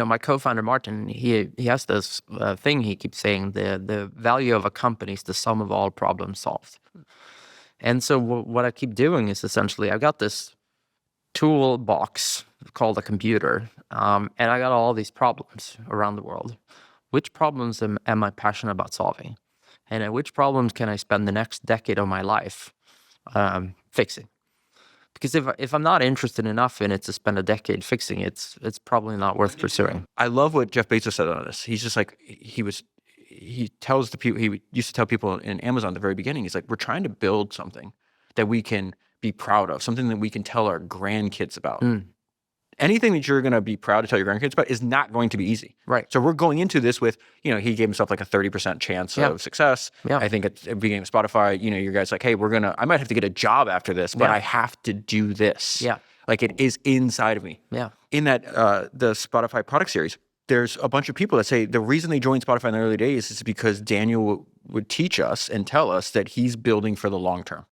my co-founder Martin, he has this thing he keeps saying: the value of a company is the sum of all problems solved. And so what I keep doing is essentially I've got this toolbox called a computer, and I got all these problems around the world. Which problems am I passionate about solving, and which problems can I spend the next decade of my life fixing? Because if I'm not interested enough in it to spend a decade fixing it, it's probably not worth pursuing. I love what Jeff Bezos said on this. He's just like, he tells the people, he used to tell people in Amazon at the very beginning, he's like, we're trying to build something that we can be proud of, something that we can tell our grandkids about. Anything that you're going to be proud to tell your grandkids about is not going to be easy. Right. So we're going into this with, he gave himself like a 30% chance of success. Yeah. I think at the beginning of Spotify, your guys like, hey, I might have to get a job after this, but I have to do this. Yeah. Like it is inside of me. Yeah. In that, the Spotify product series, there's a bunch of people that say the reason they joined Spotify in the early days is because Daniel would teach us and tell us that he's building for the long term.